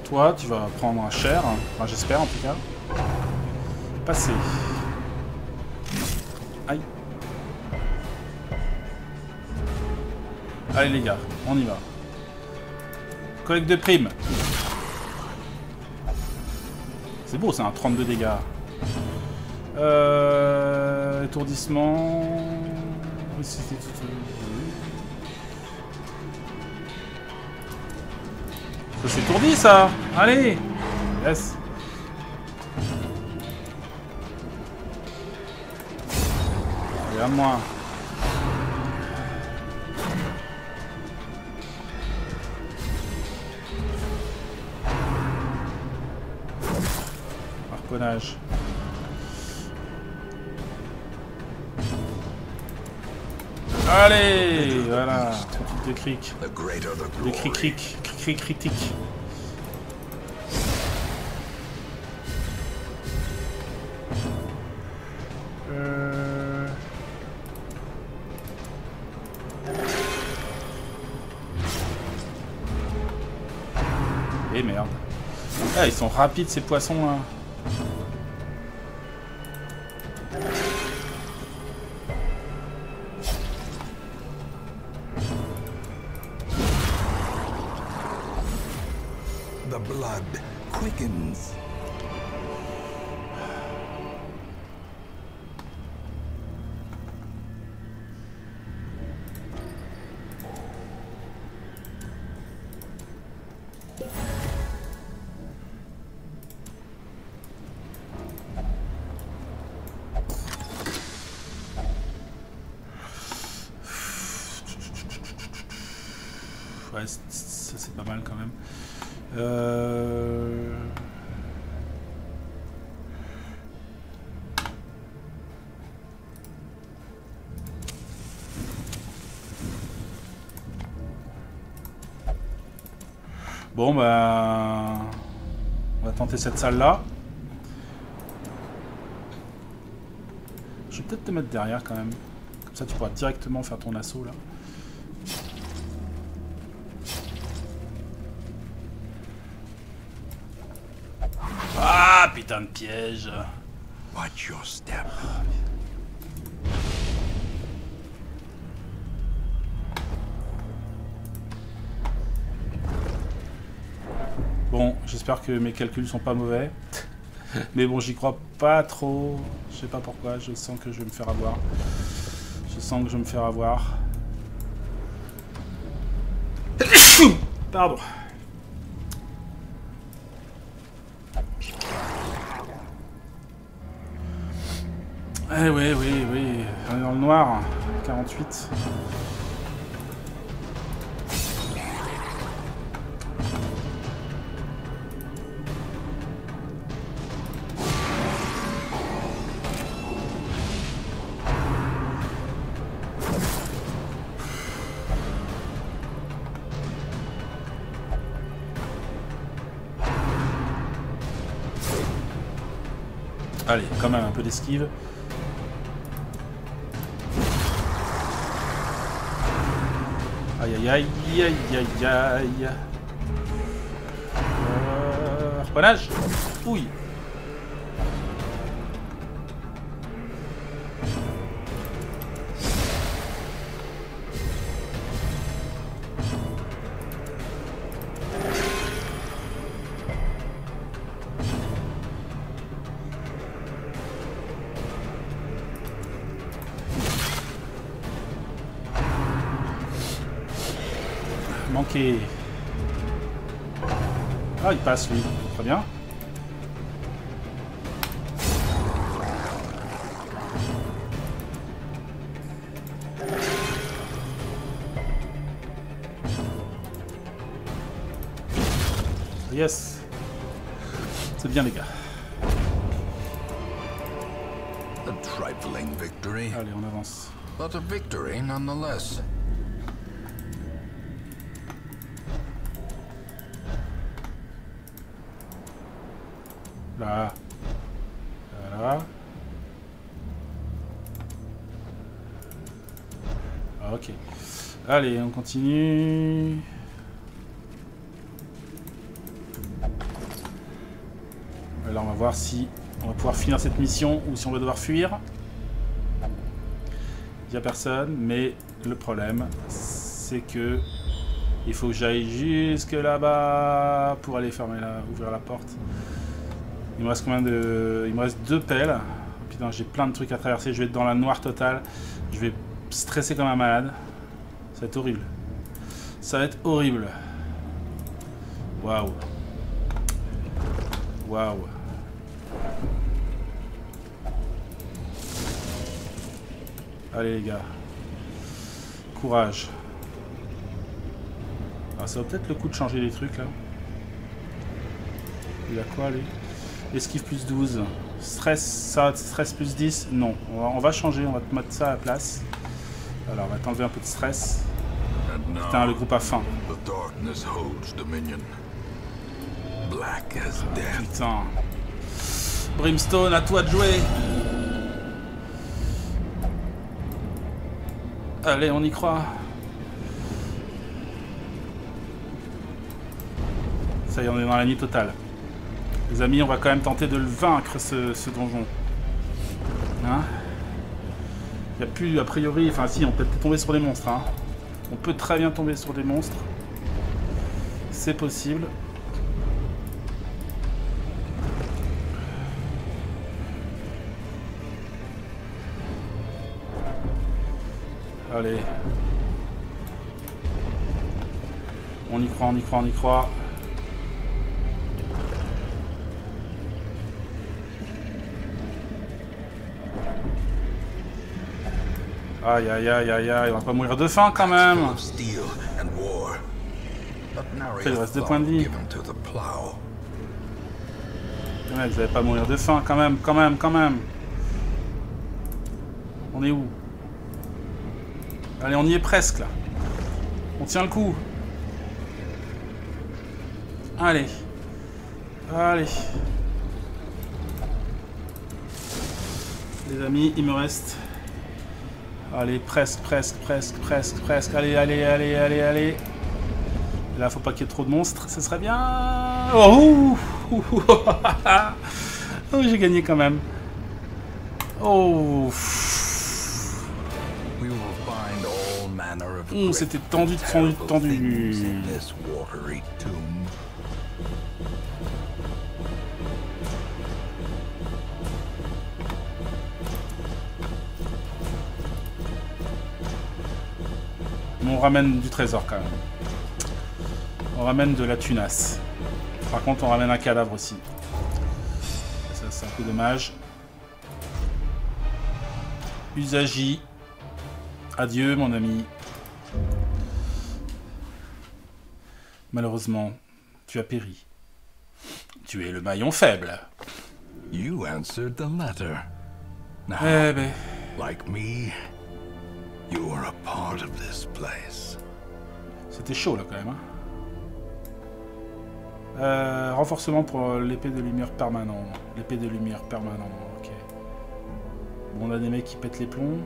B: Toi, tu vas prendre un cher, enfin j'espère en tout cas. Passer. Aïe. Allez les gars, on y va. Collecte de primes. C'est beau, c'est un 32 dégâts. Étourdissement... Ça s'étourdit ça. Allez. Yes. Regarde-moi. Harponnage. Allez, voilà, de cric. De cric-cric, cric-cric-cric. Et merde. Ah, ils sont rapides ces poissons là.
A: The blood quickens.
B: Ouais, ça c'est pas mal quand même. Bon bah... on va tenter cette salle là. Je vais peut-être te mettre derrière quand même. Comme ça tu pourras directement faire ton assaut là. Ah putain de piège.
A: Watch your step.
B: Bon, j'espère que mes calculs sont pas mauvais. Mais bon, j'y crois pas trop. Je sais pas pourquoi, je sens que je vais me faire avoir. Je sens que je vais me faire avoir. Pardon. Eh oui, oui, oui. On est dans le noir. 48. Allez, quand même un peu d'esquive. Aïe aïe aïe aïe aïe aïe. Harponnage. Oui. Manqué. Ah, il passe lui. Très bien. Yes. C'est bien les gars.
A: A trifling victory,
B: Allez, on avance.
A: but a victory nonetheless.
B: Là. Voilà. Ah, ok. Allez, on continue. Alors on va voir si on va pouvoir finir cette mission ou si on va devoir fuir. Il n'y a personne, mais le problème c'est que il faut que j'aille jusque là-bas pour aller fermer ouvrir la porte. Il me reste combien de... Il me reste 2 pelles. Putain, j'ai plein de trucs à traverser. Je vais être dans la noire totale. Je vais stresser comme un malade. Ça va être horrible. Ça va être horrible. Waouh. Waouh. Allez les gars. Courage. Ah, ça vaut peut-être le coup de changer les trucs là. Il a quoi lui? Esquive plus 12. Stress, ça, stress plus 10. Non, on va changer, on va te mettre ça à la place. Alors, on va t'enlever un peu de stress. Putain, le groupe a faim. Putain. Brimstone, à toi de jouer. Allez, on y croit. Ça y est, on est dans la nuit totale. Les amis, on va quand même tenter de le vaincre, ce donjon. Hein? Il n'y a plus, a priori... Enfin, si, on peut peut-être tomber sur des monstres. Hein. On peut très bien tomber sur des monstres. C'est possible. Allez. On y croit, on y croit, on y croit. Aïe aïe aïe aïe aïe, on va pas mourir de faim quand même. Il reste 2 points de vie. Les mecs, vous allez pas mourir de faim quand même, quand même, quand même. On est où? Allez, on y est presque là. On tient le coup. Allez. Allez. Les amis, il me reste... Allez, presque, presque, presque, presque, presque. Allez, allez, allez, allez, allez. Là, faut pas qu'il y ait trop de monstres. Ce serait bien... Oh, oh, j'ai gagné quand même. Oh. C'était tendu, tendu, tendu. On ramène du trésor quand même. On ramène de la tunasse. Par contre, on ramène un cadavre aussi. Ça, c'est un peu dommage. Usagi. Adieu, mon ami. Malheureusement, tu as péri. Tu es le maillon faible.
A: You answered the letter. Now,
B: Eh ben...
A: like me, you are a part of this place.
B: C'était chaud là quand même. Hein. Renforcement pour l'épée de lumière permanent. L'épée de lumière permanent, ok. Bon, on a des mecs qui pètent les plombs.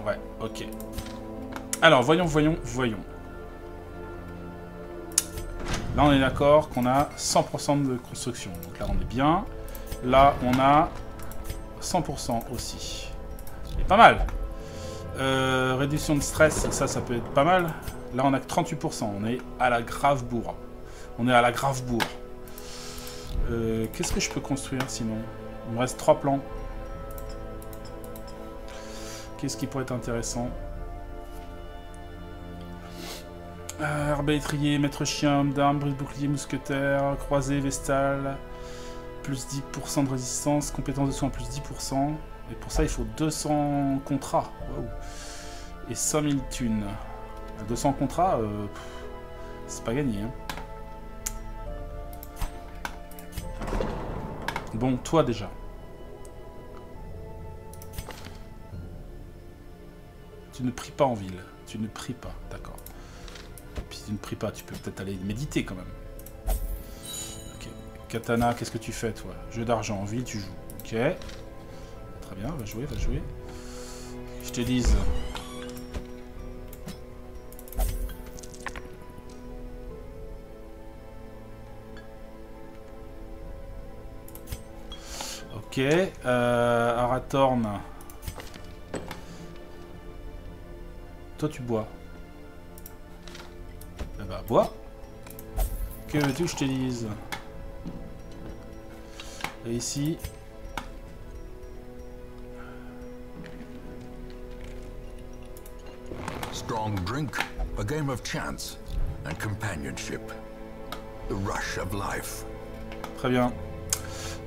B: Ouais, ok. Alors, voyons, voyons, voyons. Là, on est d'accord qu'on a 100% de construction. Donc là, on est bien. Là, on a 100% aussi. C'est pas mal. Réduction de stress, ça peut être pas mal. Là, on a que 38%. On est à la grave bourre. On est à la grave bourre. Qu'est-ce que je peux construire sinon? Il me reste 3 plans. Qu'est-ce qui pourrait être intéressant? Arbalétrier, maître chien, homme d'armes, brise-bouclier, mousquetaire, croisé, vestal, plus 10% de résistance, compétence de soins plus 10%. Et pour ça, il faut 200 contrats. Waouh. Et 5000 thunes. 200 contrats, c'est pas gagné. Hein. Bon, toi déjà. Tu ne pries pas en ville. Tu ne pries pas, d'accord. Puis tu ne pries pas, tu peux peut-être aller méditer quand même. Ok. Katana, qu'est-ce que tu fais toi? Jeu d'argent, en ville, tu joues. Ok. Très bien, va jouer, va jouer. Je te dise. Ok. Arathorn. Toi, tu bois. Eh bah, bois. Que veux-tu que je te dise? Et ici...
A: Strong drink, a game of chance and companionship. The rush of life.
B: Très bien.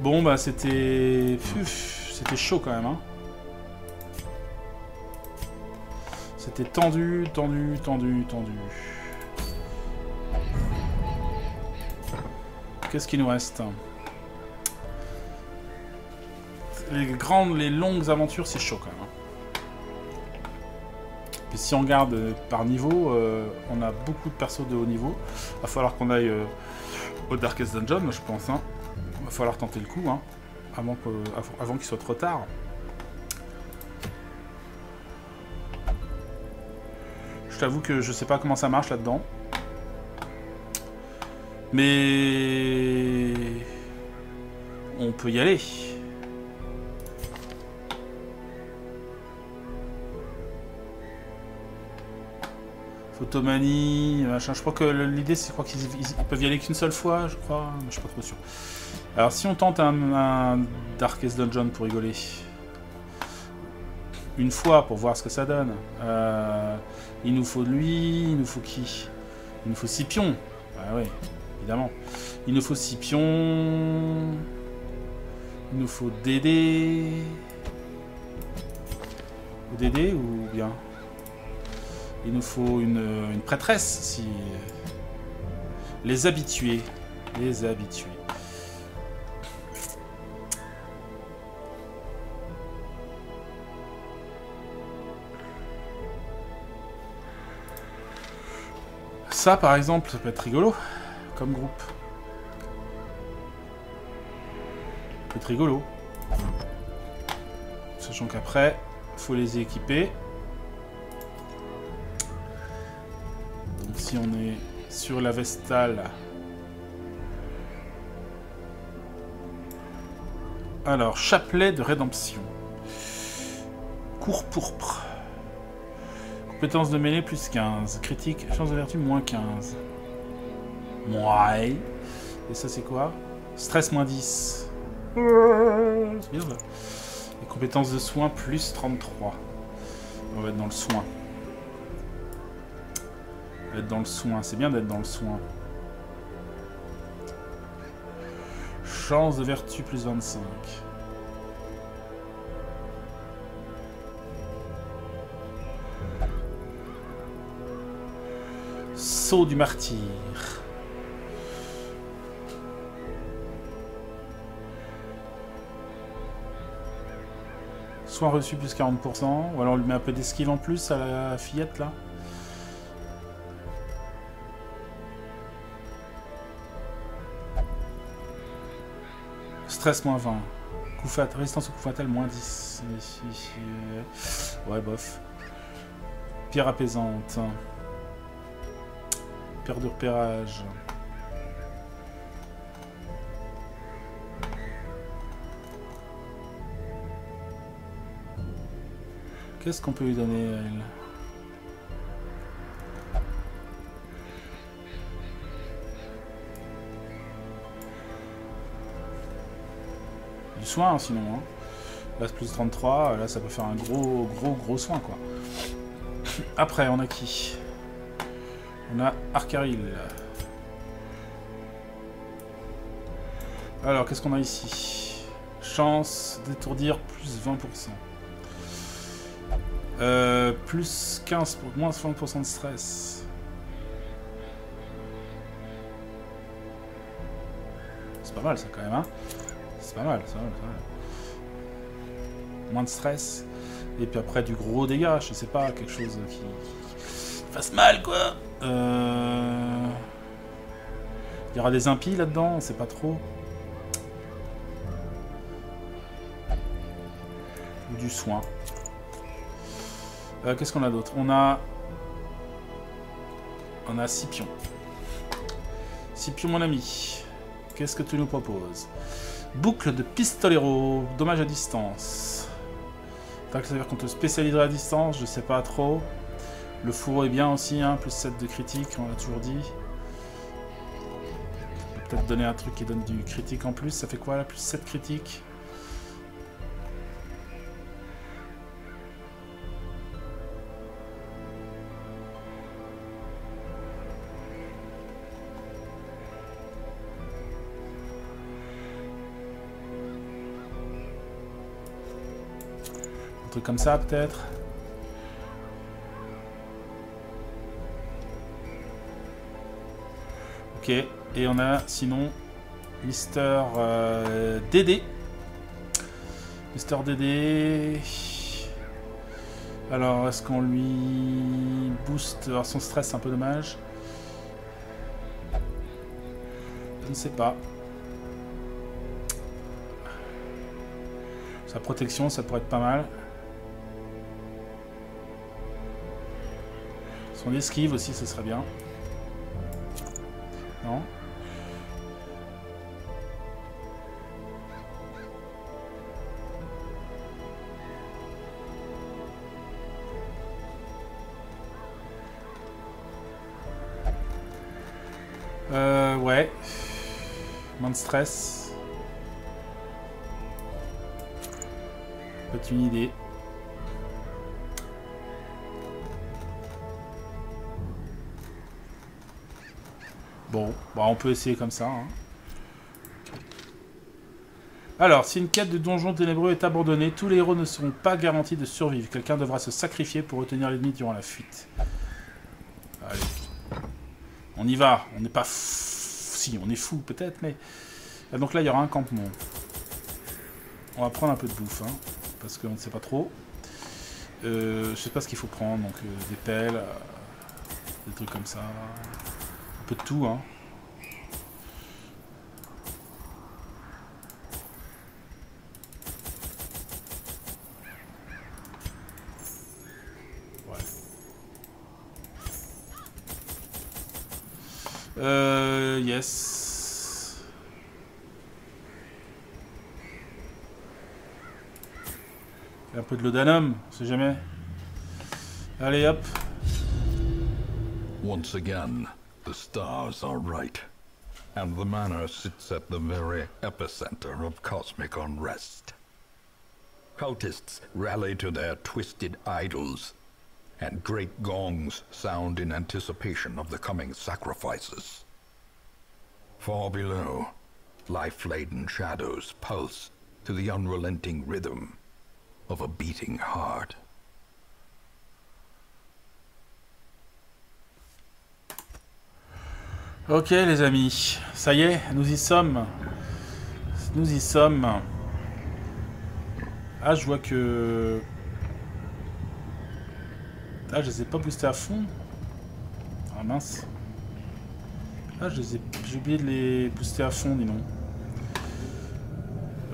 B: Bon, bah, c'était... C'était chaud, quand même, hein. C'était tendu, tendu, tendu, tendu. Qu'est-ce qu'il nous reste? Les longues aventures, c'est chaud, quand même. Puis si on regarde par niveau, on a beaucoup de persos de haut niveau. Il va falloir qu'on aille au Darkest Dungeon, je pense. Hein. Il va falloir tenter le coup, hein, avant qu'il soit trop tard. Je t'avoue que je sais pas comment ça marche là-dedans. Mais... on peut y aller. Photomanie, machin. Je crois que l'idée, c'est qu'ils peuvent y aller qu'une seule fois, je crois. Mais je suis pas trop sûr. Alors, si on tente un Darkest Dungeon pour rigoler, une fois pour voir ce que ça donne, il nous faut lui, il nous faut qui? Il nous faut Scipion. Ah oui, évidemment. Il nous faut Scipion. Il nous faut Dédé. Ou Dédé ou bien? Il nous faut une prêtresse, si... Les habitués. Les habitués. Ça, par exemple, ça peut être rigolo, comme groupe. Ça peut être rigolo. Sachant qu'après, il faut les équiper. Si on est sur la Vestale. Alors, chapelet de rédemption. Cours pourpre. Compétence de mêlée plus 15. Critique, chance de vertu moins 15. Ouais. Et ça c'est quoi? Stress moins 10. C'est bien là. Et compétence de soin plus 33. On va être dans le soin. Être dans le soin, c'est bien d'être dans le soin. Chance de vertu plus 25. Sceau du martyr. Soin reçu plus 40%. Ou alors on lui met un peu d'esquive en plus à la fillette là. Stress moins 20. Coup fatal, résistance au coup fatal moins 10. Ouais, bof. Pierre apaisante. Pierre de repérage. Qu'est-ce qu'on peut lui donner à elle? Du soin, hein, sinon. Hein. Là, c'est plus 33. Là, ça peut faire un gros soin, quoi. Après, on a qui? On a Arcaril. Alors, qu'est-ce qu'on a ici? Chance d'étourdir plus 20%. Plus 15 pour moins 20% de stress. C'est pas mal, ça, quand même, hein? C'est pas mal, ça va. Moins de stress. Et puis après, du gros dégâts, je sais pas, quelque chose qui fasse mal, quoi. Il y aura des impies là-dedans, on sait pas trop. Ou du soin. Qu'est-ce qu'on a d'autre? On a Scipion. Scipion, mon ami. Qu'est-ce que tu nous proposes? Boucle de pistolero, dommage à distance. Ça veut dire qu'on te spécialiserait à distance, je sais pas trop. Le fourreau est bien aussi, hein, plus 7 de critique, on l'a toujours dit. Peut-être donner un truc qui donne du critique en plus. Ça fait quoi là? Plus 7 critiques. Un truc comme ça peut-être. Ok, et on a sinon Mister Dédé. Mister Dédé. Alors, est-ce qu'on lui booste? Alors, son stress, c'est un peu dommage. Je ne sais pas. Sa protection, ça pourrait être pas mal. Son esquive aussi, ce serait bien. Non. Ouais. Moins de stress. Peut-être une idée. Bon, bah on peut essayer comme ça. Hein. Alors, si une quête de donjon ténébreux est abandonnée, tous les héros ne seront pas garantis de survivre. Quelqu'un devra se sacrifier pour retenir l'ennemi durant la fuite. Allez. On y va. On n'est pas fou. Si, on est fou peut-être, mais... Ah, donc là, il y aura un campement. On va prendre un peu de bouffe, hein, parce qu'on ne sait pas trop. Je sais pas ce qu'il faut prendre, donc des pelles, des trucs comme ça. Un peu de tout, hein. Yes. Un peu de laudanum, on sait jamais. Allez, hop.
A: Once again, the stars are right, and the manor sits at the very epicenter of cosmic unrest. Cultists rally to their twisted idols, and great gongs sound in anticipation of the coming sacrifices. Far below, life-laden shadows pulse to the unrelenting rhythm of a beating heart.
B: Ok les amis, ça y est, nous y sommes. Nous y sommes. Ah, je vois que... Ah, je les ai pas boostés à fond. Ah mince. Ah, j'ai oublié de les booster à fond, dis donc.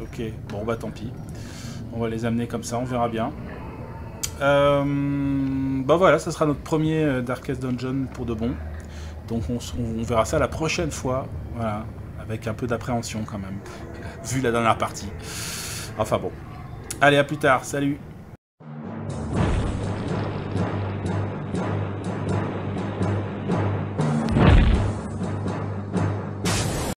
B: Ok, bon bah tant pis. On va les amener comme ça, on verra bien. Bah voilà, ça sera notre premier Darkest Dungeon pour de bon. Donc on verra ça la prochaine fois. Voilà, avec un peu d'appréhension quand même. Vu la dernière partie. Enfin bon. Allez, à plus tard, salut!